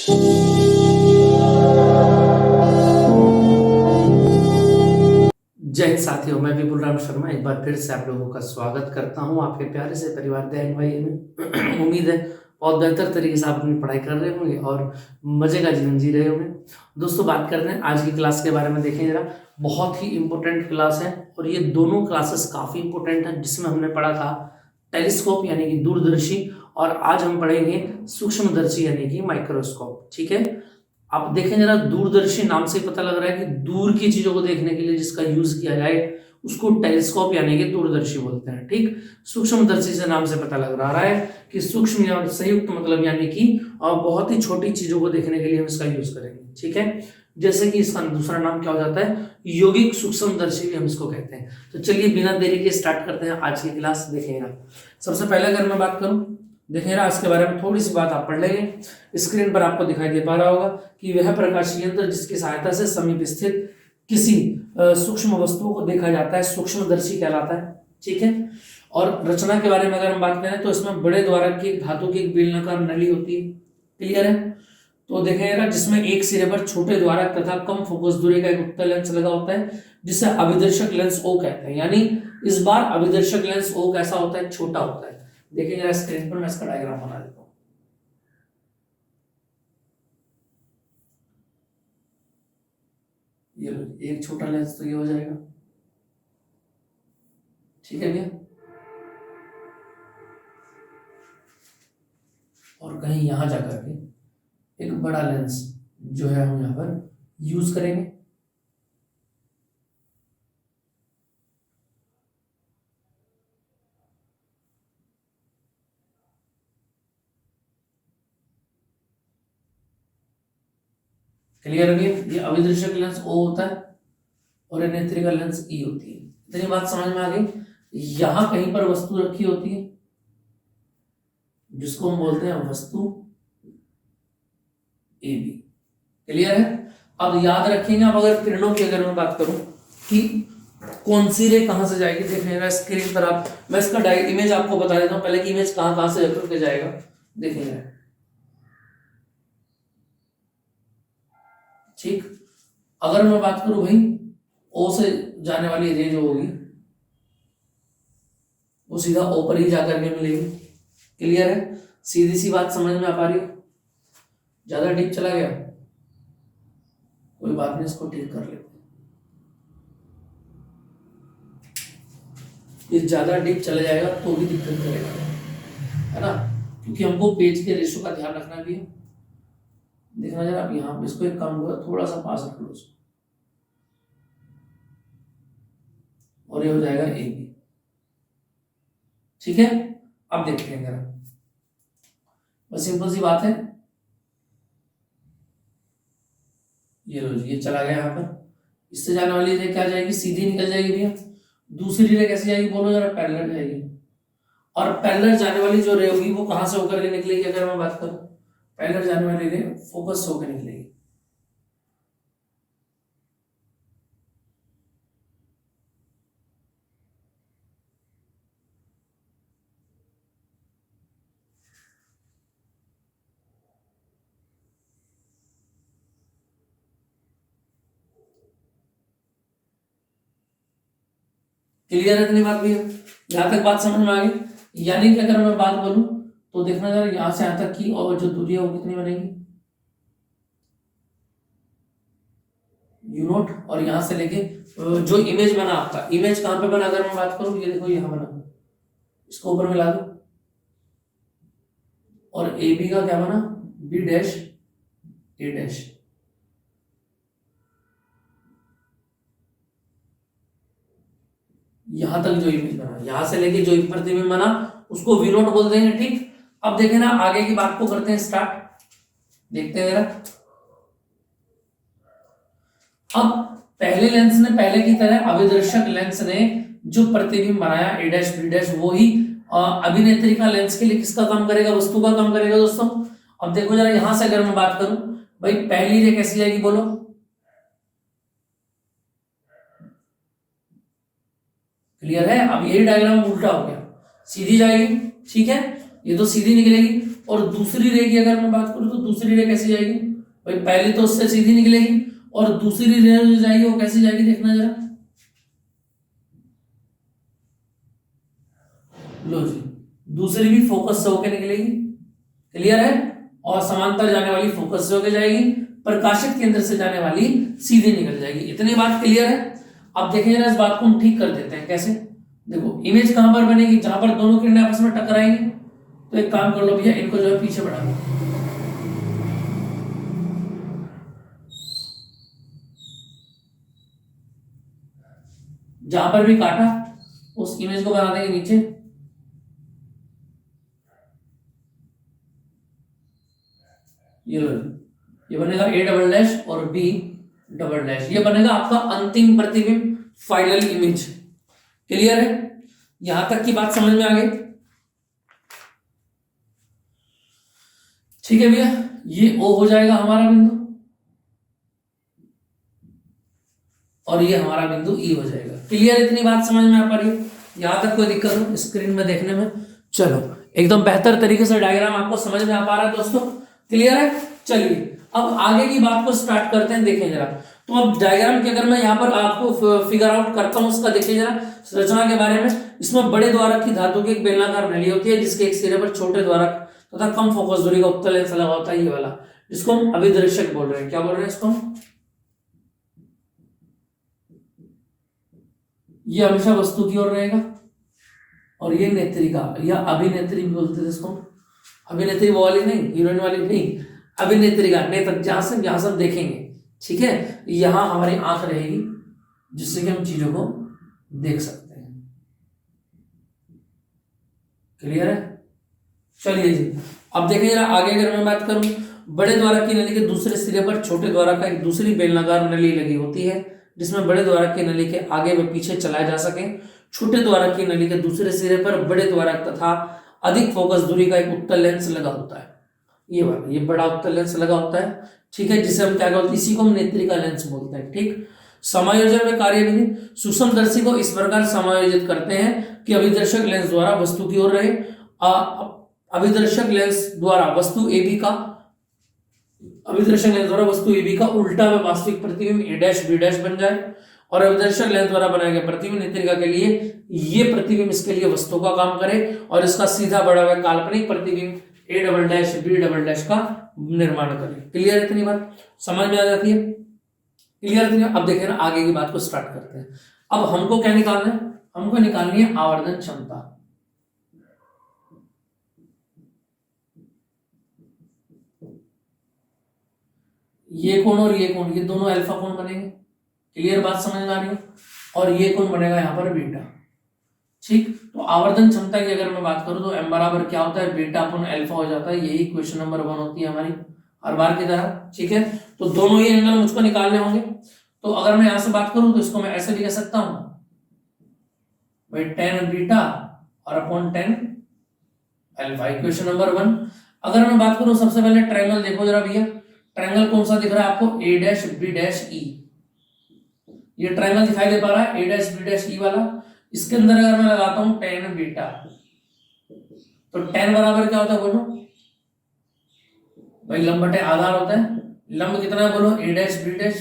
जय हिंद साथियों, मैं विपुल राम शर्मा एक बार फिर से आप लोगों का स्वागत करता हूं आपके प्यारे से परिवार दैनिक भाई में। उम्मीद है बहुत बेहतर तरीके से आप अपनी पढ़ाई कर रहे होंगे और मजे का जीवन जी रहे होंगे। दोस्तों, बात करते हैं आज की क्लास के बारे में। देखें जरा, बहुत ही इंपॉर्टेंट क्लास है और ये दोनों क्लासेस काफी इंपॉर्टेंट है, जिसमें हमने पढ़ा था टेलीस्कोप यानी कि दूरदर्शी, और आज हम पढ़ेंगे सूक्ष्मदर्शी यानी कि माइक्रोस्कोप। ठीक है, आप देखें जरा, दूरदर्शी नाम से पता लग रहा है कि दूर की चीजों को देखने के लिए जिसका यूज किया जाए उसको टेलीस्कोप यानी कि दूरदर्शी बोलते हैं। ठीक, सूक्ष्मदर्शी से नाम से पता लग रहा है कि सूक्ष्म या संयुक्त मतलब यानी कि बहुत ही छोटी चीजों को देखने के लिए हम इसका यूज करेंगे। ठीक है, जैसे कि इसका दूसरा नाम क्या हो जाता है, यौगिक सूक्ष्मदर्शी भी हम इसको कहते हैं। तो चलिए बिना देरी के स्टार्ट करते हैं आज की क्लास। देखिएगा, सबसे पहले अगर मैं बात करूं, देखिए ना, इसके बारे में थोड़ी सी बात आप पढ़ लेंगे। स्क्रीन पर आपको दिखाई दे पा रहा होगा कि वह प्रकाशीय यंत्र जिसकी सहायता से समीप स्थित किसी सूक्ष्म वस्तु को देखा जाता है सूक्ष्मदर्शी कहलाता है। ठीक है, और रचना के बारे में अगर हम बात करें तो इसमें बड़े द्वारक की धातु की एक बेलनाकार नली होती है। क्लियर है? तो देखेगा जिसमें एक सिरे पर छोटे द्वारक तथा कम फोकस दूरी का एक उत्तल लेंस लगा होता है, जिसे अभिदर्शक लेंस ओ कहते हैं। यानी इस बार अभिदर्शक लेंस ओ कैसा होता है, छोटा होता है। देखिए जरा स्क्रीन पर मैं इसका डायग्राम बना देता हूं। ये एक छोटा लेंस तो ये हो जाएगा। ठीक है भैया, और कहीं यहां जाकर के एक बड़ा लेंस जो है हम यहां पर यूज करेंगे। क्लियर है? ये अभिदर्शक लेंस ओ होता है और ये नेत्रिका लेंस ई होती है। इतनी बात समझ में आ गई। यहां कहीं पर वस्तु रखी होती है जिसको हम बोलते हैं वस्तु ए बी। क्लियर है? अब याद रखेंगे, अब अगर किरणों की अगर मैं बात करूं कि कौन सी रे कहां से जाएगी, देखिएगा स्क्रीन पर आप, मैं इसका इमेज आपको बता देता हूं पहले कि इमेज कहां कहां से होकर के जाएगा। देखिएगा, ठीक, अगर मैं बात करूं भाई ओ से जाने वाली रे जो होगी वो सीधा ओ पर ही जाकर के मिलेगी। क्लियर है? सीधी सी बात समझ में आ पा रही है? ज्यादा डीप चला गया, कोई बात नहीं, इसको ठीक कर लेते। ये ज्यादा डीप चला जाएगा तो भी दिक्कत करेगा, है ना, क्योंकि हमको पेज के रेशो का ध्यान रखना भी है। देखना जरा, आप यहाँ पे इसको एक काम करो, थोड़ा सा पास रख लो इसको, और ये हो जाएगा ए बी। ठीक है, अब देखते हैं जरा, बस सिंपल सी बात है। ये लो जी, ये चला गया यहाँ पर। इससे जाने वाली रे क्या जाएगी, सीधी निकल जाएगी भैया। दूसरी रे कैसे जाएगी बोलो जरा, पैरेलल जाएगी। और पैरेलल जाने वाली जो रे होगी वो कहां से होकर के निकलेगी, अगर मैं बात करूं, पैरेलल जाने वाली रे फोकस होकर निकलेगी। क्लियर है इतनी बात भैया? यहां तक बात समझ में आ गई? यानी कि अगर मैं बात बोलूं तो देखना जरा, यहां से यहां तक की और जो दूरी है वो कितनी बनेगी, यू नोट, और यहां से लेके जो इमेज बना आपका, इमेज कहां पे बना, अगर मैं बात करूं, ये देखो यहां बना, इसको ऊपर मिला दो, और ए बी का क्या बना, बी डैश ए डैश। यहां तक जो इमेज बना, यहां से लेके जो प्रतिबिंब बना उसको वी नोट बोल देंगे। ठीक, अब देखें ना, आगे की बात को करते हैं स्टार्ट। देखते हैं जरा, अब पहले लेंस ने, पहले की तरह अभिदर्शक लेंस ने जो प्रतिबिंब बनाया ए डैश बी डैश, वो ही अभिनेत्रिका लेंस के लिए किसका काम करेगा, वस्तु का काम करेगा दोस्तों। अब देखो जरा, यहां से अगर मैं बात करूं भाई, पहली रे कैसी जाएगी बोलो, क्लियर है? अब यही डायग्राम उल्टा हो गया, सीधी जाएगी। ठीक है, ये तो सीधी निकलेगी, और दूसरी रे की अगर मैं बात करूं तो दूसरी रे कैसी जाएगी भाई, पहले तो उससे सीधी निकलेगी और दूसरी रे जो जाएगी वो कैसी जाएगी, देखना जरा। लो जी, दूसरी भी फोकस से होकर निकलेगी, क्लियर है, और समांतर जाने वाली फोकस से होकर जाएगी, प्रकाशित केंद्र से जाने वाली सीधे निकल जाएगी। इतनी बात क्लियर है। अब देखें जरा, इस बात को हम ठीक कर देते हैं। कैसे? देखो, इमेज कहां पर बनेगी, जहां पर दोनों किरणें आपस में टकराएंगी। तो एक काम कर लो भैया, इनको जो है पीछे बढ़ा लो। जहां पर भी काटा उस इमेज को बना देंगे नीचे। ये बनेगा A डबल डैश और B डबल डैश। ये बनेगा आपका अंतिम प्रतिबिंब, फाइनल इमेज। क्लियर है? यहां तक की बात समझ में आ गई? ठीक है भैया, ये O हो जाएगा हमारा बिंदु और ये हमारा बिंदु E हो जाएगा। क्लियर? इतनी बात समझ में आ पा रही है? यहां तक कोई दिक्कत हो स्क्रीन में देखने में? चलो, एकदम बेहतर तरीके से डायग्राम आपको समझ में आ पा रहा है दोस्तों? क्लियर है? चलिए अब आगे की बात को स्टार्ट करते हैं। देखें जरा, तो अब डायग्राम की अगर मैं यहाँ पर आपको फिगर आउट करता हूँ उसका, देखिए जरा रचना के बारे में। इसमें बड़े द्वारक की धातु की एक बेलनाकार नली होती है जिसके एक सिरे पर छोटे द्वारक तथा कम फोकस दूरी का उत्तल लेंस लगा होता है, ये वाला, जिसको हम अभिदर्शक बोल रहे हैं। क्या बोल रहे हैं इसको? ये हमेशा वस्तु की ओर रहेगा और ये नेत्रिका या अभिनेत्री भी बोलते थे इसको। अभिनेत्री वो वाली नहीं, हीरोइन वाली नहीं, अभिनेत्रिका, नेत्र, जहां से हम देखेंगे। ठीक है, यहां हमारी आंख रहेगी जिससे कि हम चीजों को देख सकते हैं। क्लियर है? चलिए जी, अब देखिए जरा आगे अगर मैं बात करूं, बड़े द्वारक की नली के दूसरे सिरे पर छोटे द्वारक का एक दूसरी बेलनाकार नली लगी होती है जिसमें बड़े द्वारक की नली के आगे व पीछे चलाए जा सके। छोटे द्वारक की नली के दूसरे सिरे पर बड़े द्वारक तथा अधिक फोकस दूरी का एक उत्तल लेंस लगा होता है। ये वाला, ये बड़ा उत्तल लेंस लगा होता है। ठीक है, जिसे हम क्या बोलते हैं, इसी को हम नेत्रिका लेंस बोलते हैं। ठीक, समायोजन में कार्यविधि, सूक्ष्मदर्शी को इस प्रकार समायोजित करते हैं कि अभिदर्शक लेंस द्वारा वस्तु की ओर रहे। अभिदर्शक लेंस द्वारा वस्तु AB का उल्टा व वास्तविक प्रतिबिंब A', B' बन जाए और अभिदर्शक लेंस द्वारा बनाए गए प्रतिबिंब नेत्रिका के लिए ये प्रतिबिंब इसके लिए वस्तु का काम करे और इसका सीधा बड़ा हुआ काल्पनिक प्रतिबिंब A', B' का निर्माण करे। क्लियर? इतनी बात समझ में आ जाती है? क्लियर? इतनी? अब देखिए ना, आगे की बात को स्टार्ट करते हैं। अब हमको क्या निकालना है? हमको निकालनी है आवर्धन क्षमता। ये कोण और ये कोण, ये दोनों अल्फा कोण बनेंगे। क्लियर? बात समझ में आ रही है? और ये कोण बनेगा यहाँ पर बीटा। ठीक, तो आवर्धन क्षमता की अगर मैं बात करूं तो m बराबर क्या होता है, बीटा अपॉन अल्फा हो जाता है। यही क्वेश्चन नंबर 1 होती है हमारी हर बार की तरह। ठीक है, तो दोनों ही एंगल मुझको निकालने होंगे। तो अगर मैं यहां से बात करूं तो इसको मैं ऐसे भी कह सकता हूं भाई, tan बीटा और upon tan alpha, equation number 1। अगर मैं बात करूं, सबसे पहले ट्रायंगल देखो जरा भैया, ट्रायंगल कौन सा दिख रहा है आपको? A', B', E। ये ट्रायंगल दिखाई दे पा रहा है, A', B', E वाला। इसके अंदर अगर मैं लगाता हूं tan बीटा, तो tan बराबर क्या होता है बोलो भाई? लंब बटे आधार होता है। लंब कितना है बोलो? A', B',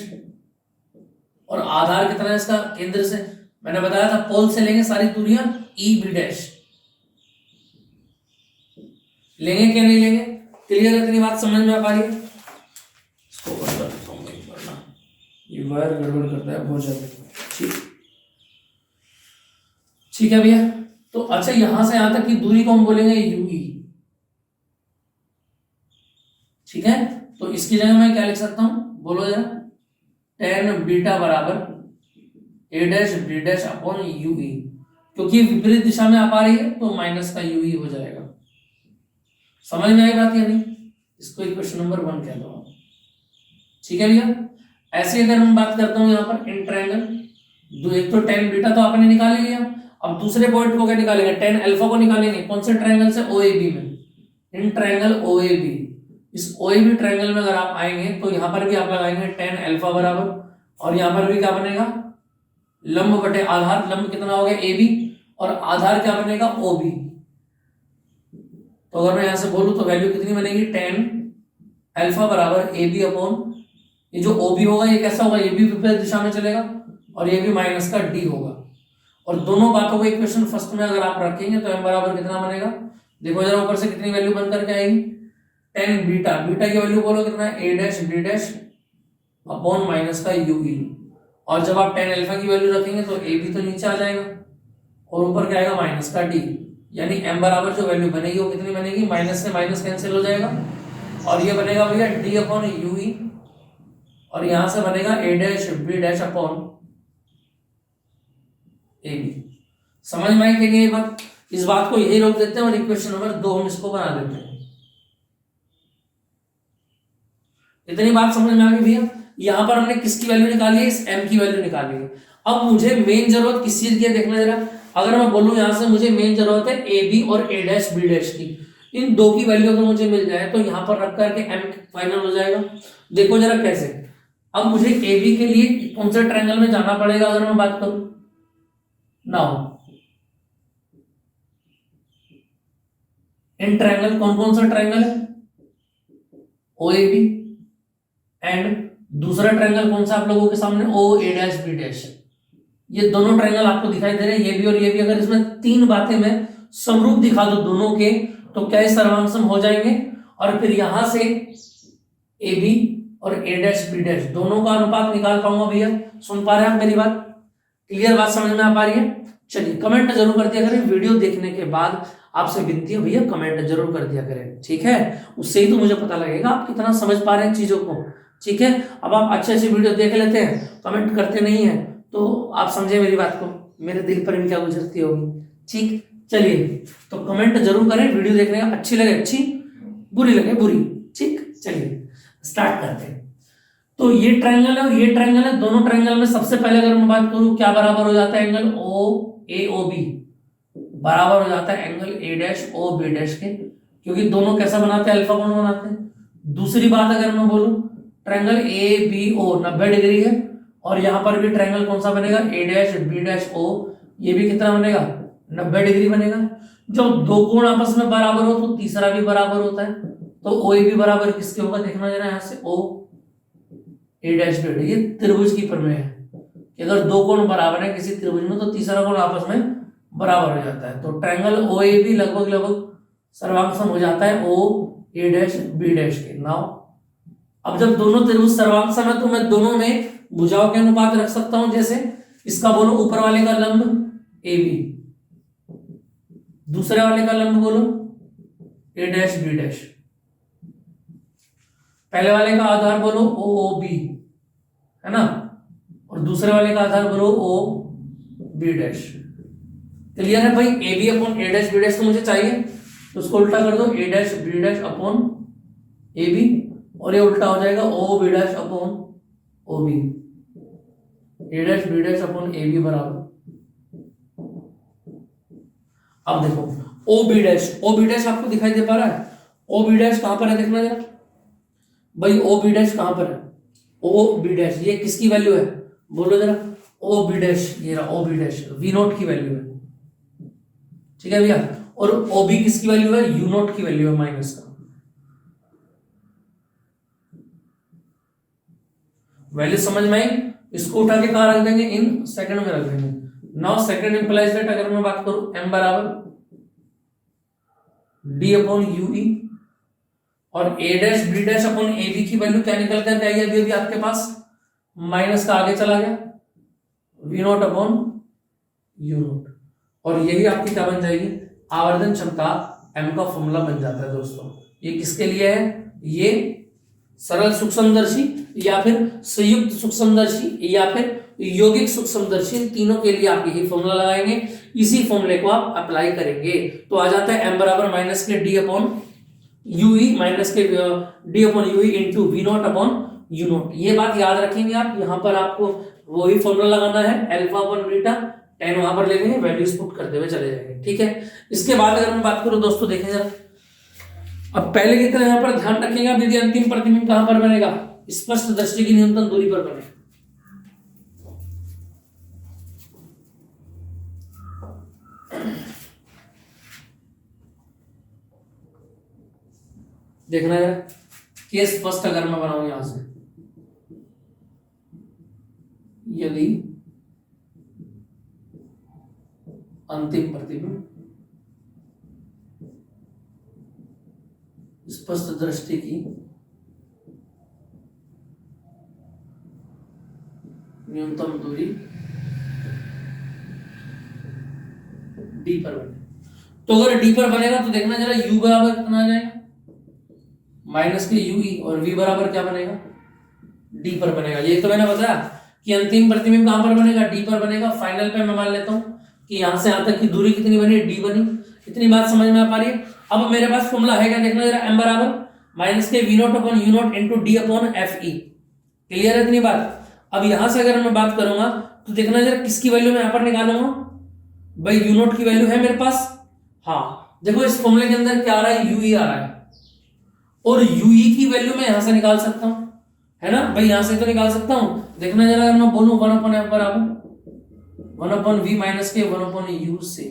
और आधार कितना है इसका? केंद्र से मैंने बताया था पोल से लेंगे सारी दूरियां, E, B' लेंगे क्या नहीं लेंगे? क्लियर है? इतनी बात समझ में आ पा रही है? इसको बंद कर देता हूं मैं, वरना ये वायर गड़बड़ करता है बहुत ज्यादा। ठीक है भैया, तो अच्छा, यहां से यहां तक की दूरी को हम बोलेंगे UE। ठीक है, तो इसकी जगह मैं क्या लिख सकता हूं बोलो जरा? tan बीटा बराबर A', B' अपॉन UE। क्योंकि विपरीत दिशा में आ पा रही है तो माइनस का UE हो जाएगा। समझ में आई बात या नहीं? इसको इक्वेशन नंबर 1 कह दो। ठीक है भैया, ऐसे अगर मैं बात करता हूं यहाँ पर इन ट्रायंगल, एक तो tan बीटा तो आपने निकाल लिया, अब दूसरे पॉइंट को क्या निकालेंगे? tan अल्फा को निकालेंगे। कौन से ट्रायंगल से? OAB में, इन ट्रायंगल OAB। इस OAB ट्रायंगल में अगर आप आएंगे तो यहां पर भी आप लगाएंगे tan अल्फा बराबर, और यहां पर भी क्या बनेगा? लंब बटे आधार। लंब कितना हो गया? AB, और आधार क्या बनेगा? OB। तो अगर मैं यहां से बोलूं तो वैल्यू कितनी बनेगी, टेन अल्फा बराबर ए बी अपॉन, ये जो ओ बी होगा ये कैसा होगा, ये भी विपरीत दिशा में चलेगा और ये भी माइनस का डी होगा। और दोनों बातों को इक्वेशन फर्स्ट में अगर आप रखेंगे तो एम बराबर कितना बनेगा, देखो जरा ऊपर से कितनी वैल्यू बन करके आएगी, टेन बीटा, बीटा की वैल्यू बोलो कितना है, A dash B dash upon minus का यू ई। और जब आप टेन अल्फा की वैल्यू रखेंगे तो ए बी तो नीचे आ जाएगा और ऊपर क्या आएगा माइनस का डी, यानी एम बराबर जो वैल्यू बनेगी वो कितनी बनेगी, माइनस से माइनस कैंसिल हो जाएगा और ये बनेगा भैया डी अपॉन यू ई, और यहां से बनेगा A dash B dash upon A B. समझ में आई कि नहीं ये बात, इस बात को यही रोक देते हैं और इक्वेशन नंबर 2 हम इसको बना देते हैं। इतनी बात समझ में आ गई भैया। यहां पर हमने किसकी वैल्यू निकाली है, इस m की वैल्यू निकाली है। अब मुझे मेन जरूरत किस चीज की है देखना जरा, अगर मैं बोलूं यहां से मुझे मेन जरूरत है ए बी और ए डैश बी डैश की, इन दो की वैल्यू अगर मुझे मिल जाए तो यहां पर रख करके m फाइनल हो जाएगा। देखो जरा कैसे, अब मुझे ए बी के लिए कौन से ट्रायंगल में जाना पड़ेगा, अगर मैं बात करूं नाउ इन ट्रायंगल, कौन कौन सा ट्रायंगल है, ओ ए बी, एंड दूसरा ट्रायंगल कौन सा आप लोगों के सामने, ओ ए डैश बी डैश। ये दोनों ट्रायंगल आपको दिखाई दे रहे हैं, ये भी और ये भी। अगर इसमें तीन बातें मैं समरूप दिखा दूं दोनों के, तो क्या सर्वांग हो जाएंगे, और फिर यहां से ए बी और ए डैश बी डैश दोनों का अनुपात निकाल पाऊंगा भैया। सुन पा रहे हैं आप मेरी बात, क्लियर बात समझ में आ पा रही है। चलिए कमेंट जरूर कर दिया करें, वीडियो देखने के बाद आपसे विनती है भैया कमेंट जरूर कर दिया करें, ठीक है, उससे ही तो मुझे पता लगेगा आप कितना समझ पा रहे हैं चीजों को, ठीक है। अब आप अच्छे अच्छे वीडियो देख लेते हैं, कमेंट करते नहीं है, तो आप समझे मेरी बात को, मेरे दिल पर भी क्या गुजरती होगी, ठीक। चलिए तो कमेंट जरूर करें, वीडियो देखने का अच्छी लगे अच्छी, बुरी लगे बुरी, ठीक। चलिए स्टार्ट करते हैं। तो ये ट्रायंगल है और ये ट्रायंगल है, दोनों ट्रायंगल में सबसे पहले अगर मैं बात करूं क्या बराबर हो जाता है, एंगल ओ ए ओ बी बराबर हो जाता है angle A dash O B dash के, क्योंकि दोनों कैसा बनाते हैं, अल्फा कोण बनाते हैं। दूसरी बात अगर मैं बोलूं triangle A B O 90 degree है, और यहां पर भी ट्रायंगल कौन सा बनेगा, A dash B dash O, ये भी कितना बनेगा 90 डिग्री बनेगा। जब दो कोण आपस में बराबर हो तो तीसरा भी बराबर होता है, तो ओ ए बी बराबर किसके होगा, देखना जरा यहां से ओ ए डैश बी, ये त्रिभुज की प्रमेय है कि अगर दो कोण बराबर है किसी त्रिभुज में तो तीसरा कोण आपस में बराबर हो जाता है। तो ट्रायंगल ओ ए बी लगभग लगभग सर्वांग हो जाता है ओ ए डैश बी डैश के। नाउ अब जब दोनों त्रिभुज सर्वांग सम है तो मैं दोनों में भुजाओं के अनुपात रख सकता हूं, जैसे इसका बोलो ऊपर वाले का लंब ए बी, दूसरे वाले का लंब बोलो ए डैश बी डैश, पहले वाले का आधार बोलो ओ ओ बी, है ना, और दूसरे वाले का आधार बोलो ओ बी डैश। क्लियर है भाई, A B upon A dash B dash तो मुझे चाहिए, तो उसको उल्टा कर दो, A dash B dash upon A B, और ये उल्टा हो जाएगा O B dash upon O B, A dash B dash upon A B बराबर। अब देखो ओ बी डैश आपको दिखाई दे पा रहा है, ओ बी डैश कहां पर है देखना जरा भाई, ओ बी डैश कहां पर है, ओ बी डैश ये किसकी वैल्यू है बोलो जरा, ओ बी डैश, ये रहा O B dash V naught की वैल्यू है, ठीक है भैया, और ओ बी किसकी वैल्यू है, यू नोट की वैल्यू है माइनस का। वैल्यू समझ में आई, इसको उठा के कहां रख देंगे, इन सेकंड में रख देंगे। नाउ सेकंड इंप्लाइज दैट अगर मैं बात करूं m बराबर d अपॉन यू ई, और A dash B dash upon A B की वैल्यू क्या निकल कर आई अभी अभी आपके पास, माइनस का आगे चला गया V naught upon U naught, और यही आपकी क्या बन जाएगी, आवर्धन क्षमता m का फॉर्मूला बन जाता है दोस्तों। ये किसके लिए है, ये सरल सूक्ष्मदर्शी या फिर संयुक्त सूक्ष्मदर्शी या फिर यौगिक सूक्ष्मदर्शी, तीनों के लिए आप यही फॉर्मूला लगाएंगे, इसी फॉर्मूले को आप अप्लाई करेंगे तो आ जाता है m बराबर माइनस के D upon U E, minus के D upon U E into V naught upon U naught. ये बात याद रखेंगे आप, यहाँ पर आपको वही फॉर्मूला लगाना है, अल्फा अपॉन बीटा, टेन वहां पर ले लेंगे, वैल्यूज पुट करते हुए चले जाएंगे, ठीक है। इसके बाद अगर मैं बात करूं दोस्तों देखें जरा, अब पहले की तरह यहाँ पर ध्यान रखिएगा यदि अंतिम प्रतिबिंब कहां पर बनेगा, स्पष्ट दृष्टि की न्यूनतम दूरी पर बने। देखना है केस फर्स्ट अगर मैं बनाऊं यहां से, यदि अंतिम प्रतिबिंब स्पष्ट दृष्टि की न्यूनतम दूरी डी पर बने। तो अगर डी पर बनेगा तो देखना जरा u बराबर कितना आ जाएगा, माइनस के ui, और v बराबर क्या बनेगा, डी पर बनेगा। ये तो मैंने बताया कि अंतिम प्रतिबिंब कहां पर बनेगा, डी पर बनेगा। फाइनल पे मैं मान लेता हूं कि यहां से यहां तक की दूरी कितनी बनी, डी बनी। इतनी बात समझ में आ पा रही है। अब मेरे पास फॉर्मूला है क्या, देखना जरा, m बराबर माइनस के v not upon u not into D upon F E. Clear है इतनी बात। अब यहां से अगर मैं बात करूंगा तो देखना जरा किसकी वैल्यू मैं यहां पर निकालूंगा, भाई u नॉट की वैल्यू है मेरे पास। हाँ देखो इस फॉर्मूले के अंदर क्या आ रहा है, ue आ रहा है, और ue की वैल्यू मैं यहां से निकाल सकता हूं, है ना भाई, यहां से तो निकाल सकता हूं। देखना जरा अगर मैं बोलूं 1 अपॉन f बराबर 1 अपॉन v माइनस के 1 अपॉन u से,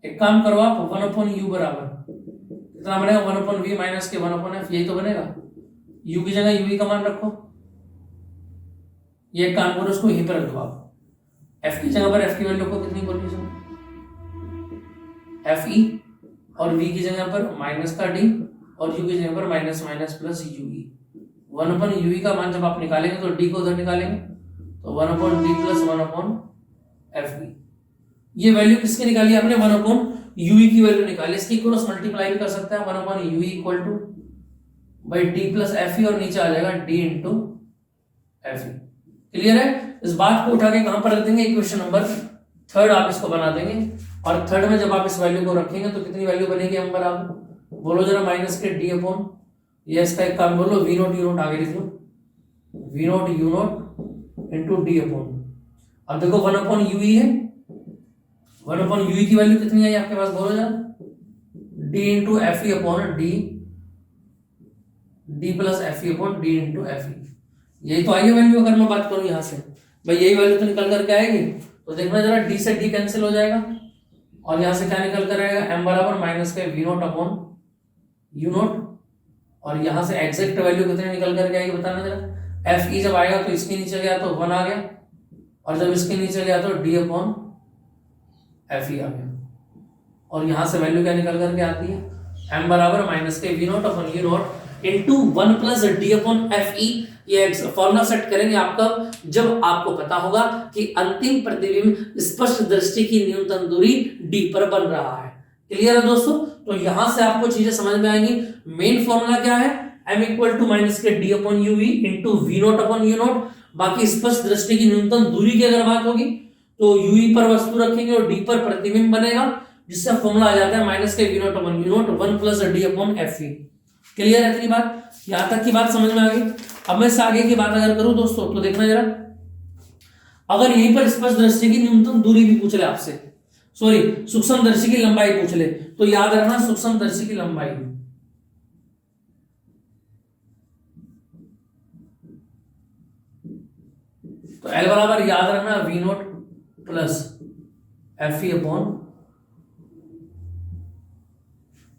एक काम करो आप 1 अपॉन u बराबर कितना बनेगा, 1 अपॉन v माइनस के 1 अपॉन f, यही तो बनेगा। u की जगह ue का मान रखो, ये काम करो उसको यहीं पर रख दो आप। f की जगह पर f की वैल्यू को कितनी बोली fe, और v की जगह पर माइनस का d, और u की जगह पर minus minus plus ue। 1 upon ue का मान जब आप निकालेंगे तो d को उधर निकालेंगे, तो 1 upon d plus 1 upon fe। ये वैल्यू किसकी निकाली आपने, 1 अपॉन ue की वैल्यू निकाली। इसकी क्रॉस मल्टीप्लाई भी कर सकते हैं, 1 upon ue equal two by d plus fe, और नीचे आ जाएगा d इंटू fe। क्लियर है। इस बात को उठा के कहां पर रख देंगे, इक्वेशन नंबर 3 आप इसको बना देंगे, और 3 में जब आप इस वैल्यू को रखेंगे तो कितनी वैल्यू बनेगी, हम बराबर बोलो जरा, माइनस के d अपॉन, ये इसका एक काम बोलो, v नॉट u नॉट आगे लिख लो, v not u not into d upon. अब देखो 1 अपॉन ue है, 1 अपॉन ue की वैल्यू कितनी आई आपके पास, बोलो जरा, d into fe upon d plus fe upon d into fe। यही तो आई वैल्यू। अगर मैं बात करूं यहां से, भाई यही वैल्यू तो निकल करके आएगी। तो देखना जरा d से d कैंसिल हो जाएगा, और यहां से क्या निकल कर आएगा, m बराबर माइनस के v not upon u not, और यहां से एग्जैक्ट वैल्यू कितनी निकल करके आएगी बताना जरा। fe जब आएगा तो इसके नीचे गया तो 1 आ गया, और जब इसके नीचे गया तो d अपॉन fe आ गया, और यहां से वैल्यू क्या निकल करके आती है, m बराबर माइनस के v not upon u not into 1 plus d upon fe। ये फॉर्मूला सेट करेंगे आपका जब आपको पता होगा कि अंतिम प्रतिबिंब स्पष्ट दृष्टि की न्यूनतम दूरी d पर बन रहा है। क्लियर है दोस्तों। तो यहां से आपको चीजें समझ में आएंगी। मेन फॉर्मूला क्या है, m इक्वल टू माइनस के d upon u v into v not upon u not. बाकी स्पष्ट दृष्टि की न्यूनतम दूरी की अगर बात होगी तो u पर वस्तु रखेंगे और d पर प्रतिबिंब बनेगा, जिससे फॉर्मूला आ जाता है माइनस के v not upon u not 1 plus d upon fe। Clear है इतनी बात, यहां तक की बात समझ में आ गई। अब मैं इससे आगे की बात अगर करूं दोस्तों तो देखना जरा, अगर यहीं पर स्पष्ट दृष्टि की न्यूनतम दूरी भी पूछ ले आपसे, सॉरी सूक्ष्म दर्शी की लंबाई पूछ ले, तो याद रखना सूक्ष्म दर्शी की लंबाई, तो L बराबर याद रखना v not plus fe upon,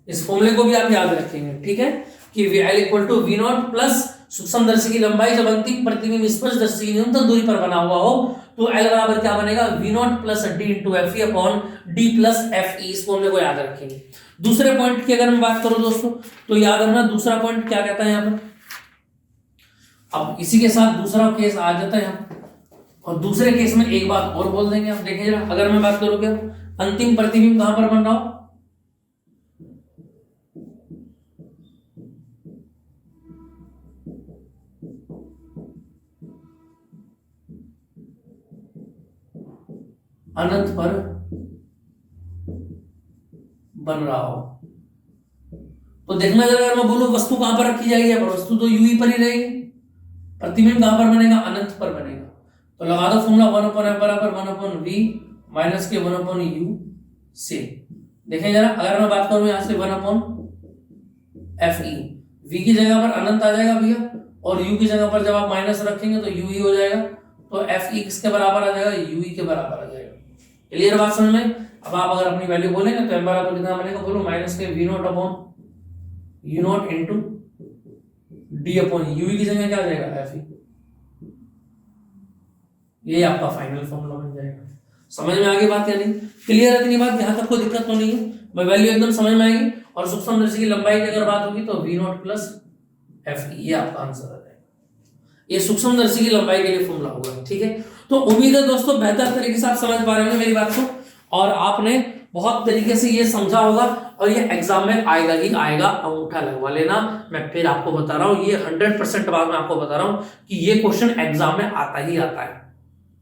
इस फॉर्मूले को भी आप याद रखेंगे, ठीक है, कि L equal to V naught plus सूक्ष्मदर्शी की लंबाई जब अंतिम प्रतिबिंब स्पष्टदर्शी की न्यूनतम दूरी पर बना हुआ हो तो L बराबर क्या बनेगा, V naught plus D into F E upon D plus F E. इस फॉर्मूले को याद रखेंगे। दूसरे पॉइंट की अगर मैं बात करूं दोस्तों तो याद रखना दूसरा पॉइंट क्या कहता है यहाँ पर। अब इसी के साथ दूसरा केस आ जाता है यहाँ, और दूसरे केस में एक बात और बोल देंगे। आप देखें जरा, अगर मैं बात करूं क्या अंतिम प्रतिबिंब कहां पर बन रहा हो, अनंत पर बन रहा हो, तो देखना जरा, अगर मैं बोलूं वस्तु कहां पर रखी जाएगी, वस्तु तो यू ही पर ही रहेगी, प्रतिबिंब कहां पर बनेगा, अनंत पर बनेगा। तो लगा दो फॉर्मूला 1 अपॉन एफ बराबर 1 अपॉन वी माइनस के 1 अपॉन यू से। देखें जरा, अगर मैं बात करूं यहां से 1 अपॉन एफ ई, वी की जगह पर अनंत आ जाएगा भैया, और यू की जगह पर जब आप माइनस रखेंगे तो यू ही हो जाएगा, तो एफ ई किसके बराबर आ जाएगा, यू ई के बराबर आ जाएगा। क्लियर बात समझ में। अब आप अगर अपनी वैल्यू बोलेंगे तो m बराबर कितना बनेगा, बोलो माइनस के v not upon u not into d upon u की जगह क्या आ जाएगा fe। ये आपका फाइनल फॉर्मूला बन जाएगा। समझ में आ गई बात या नहीं? क्लियर है इतनी बात? यहाँ तक कोई दिक्कत तो नहीं है? मैं वैल्यू एकदम समझ में आएगी। और सूक्ष्मदर्शी की लंबाई की अगर बात होगी तो v नॉट प्लस fe, ये आपका आंसर आ जाएगा। ये सूक्ष्मदर्शी की लंबाई के लिए फॉर्मूला होगा। ठीक है, तो उम्मीद है दोस्तों बेहतर तरीके से आप समझ पा रहे होंगे मेरी बात को, और आपने बहुत तरीके से ये समझा होगा, और ये एग्जाम में आएगा ही आएगा, अंगूठा लगवा लेना। मैं फिर आपको बता रहा हूँ, ये 100% बात मैं आपको बता रहा हूँ कि ये क्वेश्चन एग्जाम में आता ही आता है।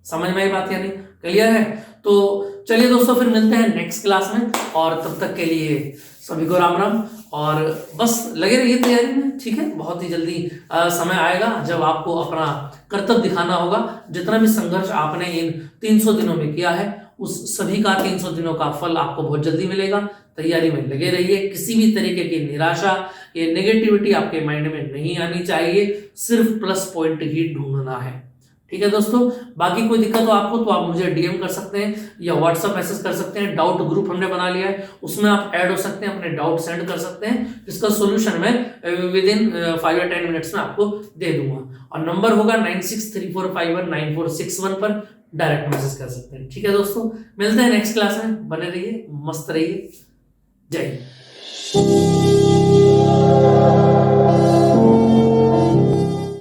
समझ में आई बात या नहीं? क्लियर है? तो चलिए दोस्तों, फिर मिलते हैं नेक्स्ट क्लास में, और तब तक के लिए सभी को राम राम, और बस लगे रहिए तैयारी में। ठीक है, बहुत ही जल्दी समय आएगा जब आपको अपना कर्तव्य दिखाना होगा। जितना भी संघर्ष आपने इन 300 दिनों में किया है, उस सभी का 300 दिनों का फल आपको बहुत जल्दी मिलेगा। तैयारी में लगे रहिए, किसी भी तरीके की निराशा या नेगेटिविटी आपके माइंड में नहीं आनी चाहिए, सिर्फ प्लस पॉइंट ही ढूंढना है। ठीक है दोस्तों, बाकी कोई दिक्कत हो आपको तो आप मुझे डीएम कर सकते हैं या व्हाट्सएप मैसेज कर सकते हैं। डाउट ग्रुप हमने बना लिया है, उसमें आप ऐड हो सकते हैं, अपने डाउट सेंड कर सकते हैं, इसका सोल्यूशन मैं विद इन 5 या 10 मिनट्स में आपको दे दूंगा। और नंबर होगा 9634519461 पर डायरेक्ट मैसेज कर सकते हैं। ठीक है दोस्तों, मिलते हैं नेक्स्ट क्लास में, बने रहिए, मस्त रहिए, जय हिंद।